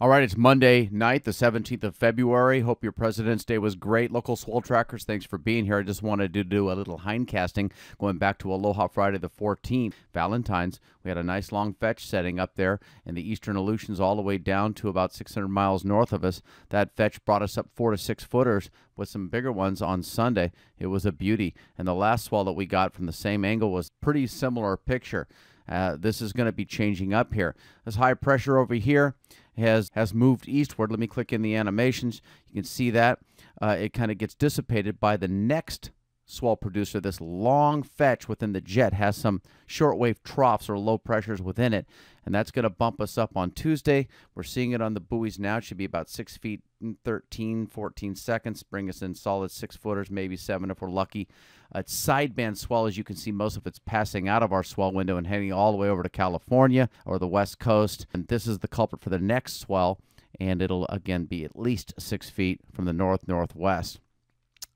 All right, it's Monday night, the 17th of February. Hope your President's Day was great. Local swell trackers, thanks for being here. I just wanted to do a little hindcasting going back to Aloha Friday the 14th, Valentine's. We had a nice long fetch setting up there in the eastern Aleutians all the way down to about 600 miles north of us. That fetch brought us up 4 to 6 footers with some bigger ones on Sunday. It was a beauty. And the last swell that we got from the same angle was pretty similar picture. This is going to be changing up here. This high pressure over here has moved eastward. Let me click in the animations. You can see that it kind of gets dissipated by the next swell producer. This long fetch within the jet has some shortwave troughs or low pressures within it, and that's going to bump us up on Tuesday. We're seeing it on the buoys now. It should be about 6 feet in 13, 14 seconds. Bring us in solid 6 footers, maybe 7 if we're lucky. It's sideband swell. As you can see, most of it's passing out of our swell window and heading all the way over to California or the West Coast. And this is the culprit for the next swell, and it'll again be at least 6 feet from the north-northwest.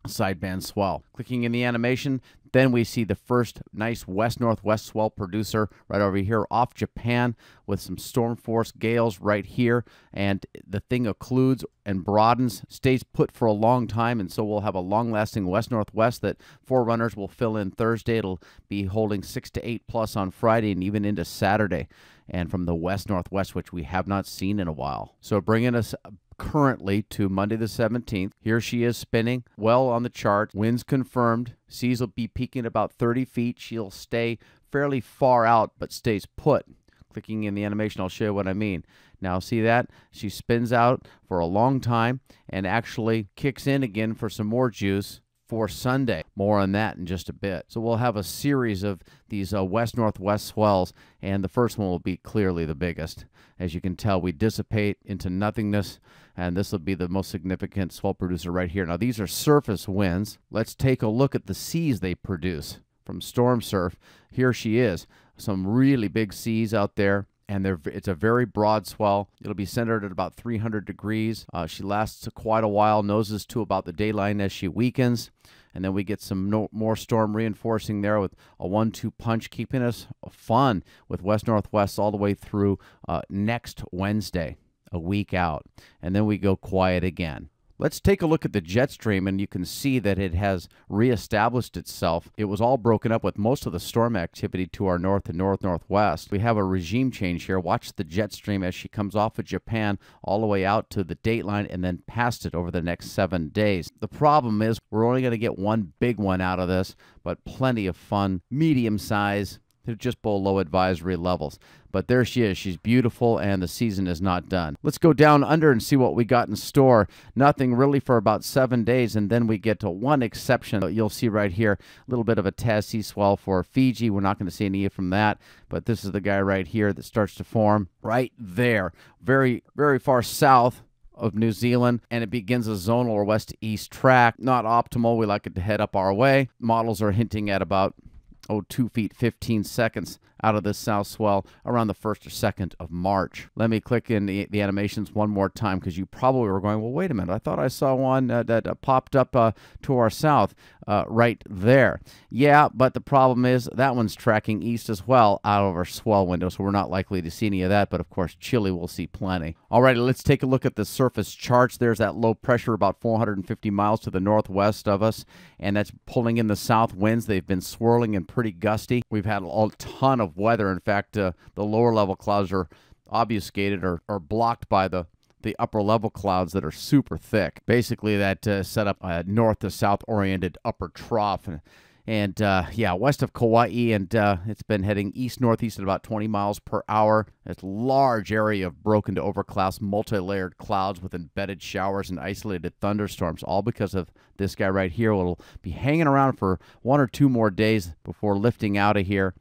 Sideband swell. Clicking in the animation, then we see the first nice west-northwest swell producer right over here off Japan with some storm force gales right here, and the thing occludes and broadens, stays put for a long time, and so we'll have a long-lasting west-northwest that forerunners will fill in Thursday. It'll be holding 6 to 8 plus on Friday and even into Saturday, and from the west-northwest, which we have not seen in a while. So bringing us currently to Monday the 17th. Here she is spinning well on the chart. Winds confirmed. Seas will be peaking about 30 feet. She'll stay fairly far out but stays put. Clicking in the animation, I'll show you what I mean. Now see that? She spins out for a long time and actually kicks in again for some more juice for Sunday. More on that in just a bit. So we'll have a series of these west-northwest swells, and the first one will be clearly the biggest. As you can tell, we dissipate into nothingness, and this will be the most significant swell producer right here. Now, these are surface winds. Let's take a look at the seas they produce from Storm Surf. Here she is. Some really big seas out there, and it's a very broad swell. It'll be centered at about 300 degrees. She lasts quite a while, noses to about the dayline as she weakens. And then we get some more storm reinforcing there with a 1-2 punch, keeping us fun with west-northwest all the way through next Wednesday, a week out. And then we go quiet again. Let's take a look at the jet stream, and you can see that it has reestablished itself. It was all broken up with most of the storm activity to our north and north-northwest. We have a regime change here. Watch the jet stream as she comes off of Japan all the way out to the dateline and then past it over the next 7 days. The problem is we're only going to get one big one out of this, but plenty of fun, medium size. They're just below advisory levels. But there she is. She's beautiful, and the season is not done. Let's go down under and see what we got in store. Nothing really for about 7 days, and then we get to one exception. You'll see right here, a little bit of a Taz sea swell for Fiji. We're not going to see any from that, but this is the guy right here that starts to form right there. Very, very far south of New Zealand, and it begins a zonal or west-east track. Not optimal. We like it to head up our way. Models are hinting at about 2 feet 15 seconds out of this south swell around the 1st or 2nd of March. Let me click in the animations one more time, because you probably were going, well, wait a minute, I thought I saw one that popped up to our south right there. Yeah, but the problem is that one's tracking east as well out of our swell window, so we're not likely to see any of that, but of course Chile will see plenty. All right, let's take a look at the surface charts. There's that low pressure about 450 miles to the northwest of us, and that's pulling in the south winds. They've been swirling and pretty gusty. We've had a ton of weather. In fact, the lower level clouds are obfuscated or blocked by the upper level clouds that are super thick. Basically, that set up a north to south oriented upper trough. And yeah, west of Kauai, and it's been heading east-northeast at about 20 miles per hour. It's a large area of broken to overcast, multi-layered clouds with embedded showers and isolated thunderstorms, all because of this guy right here. It'll be hanging around for 1 or 2 more days before lifting out of here,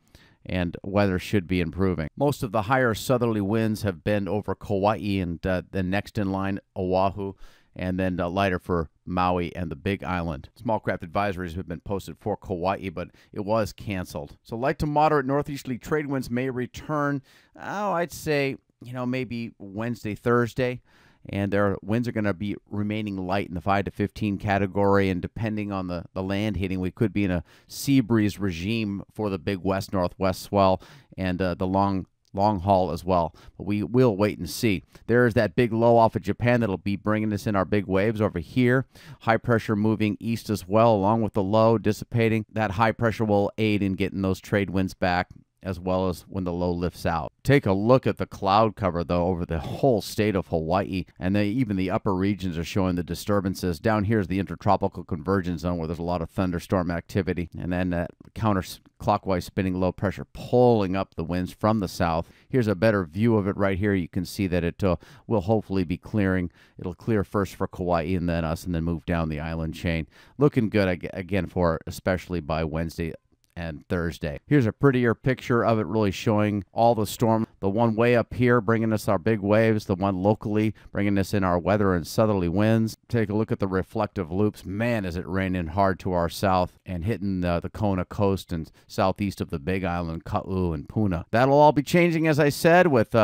and weather should be improving. Most of the higher southerly winds have been over Kauai and the next in line, Oahu, and then lighter for Maui and the Big Island. Small craft advisories have been posted for Kauai, but it was canceled. So light to moderate northeasterly trade winds may return, I'd say, maybe Wednesday, Thursday. And their winds are going to be remaining light in the 5 to 15 category, and depending on the land hitting, we could be in a sea breeze regime for the big west-northwest swell, and the long long haul as well. But we will wait and see. There's that big low off of Japan that'll be bringing us in our big waves over here. High pressure moving east as well, along with the low dissipating. That high pressure will aid in getting those trade winds back, as well as when the low lifts out. Take a look at the cloud cover, though, over the whole state of Hawaii, and even the upper regions are showing the disturbances. Down here is the intertropical convergence zone where there's a lot of thunderstorm activity, and then that counterclockwise spinning low pressure pulling up the winds from the south. Here's a better view of it right here. You can see that it will hopefully be clearing. It'll clear first for Kauai and then us, and then move down the island chain. Looking good, again, for especially by Wednesday and Thursday. Here's a prettier picture of it, really showing all the storm. The one way up here bringing us our big waves, the one locally bringing us in our weather and southerly winds. Take a look at the reflective loops. Man, is it raining hard to our south and hitting the Kona coast and southeast of the Big Island, Ka'u and Puna. That'll all be changing, as I said, with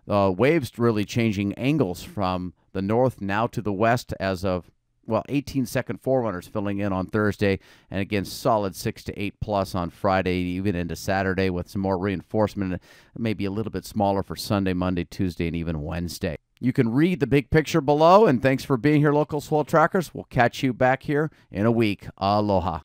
waves really changing angles from the north now to the west as of 18-second forerunners filling in on Thursday, and again, solid 6 to 8 plus on Friday, even into Saturday with some more reinforcement, maybe a little bit smaller for Sunday, Monday, Tuesday, and even Wednesday. You can read the big picture below, and thanks for being here, local swell trackers. We'll catch you back here in a week. Aloha.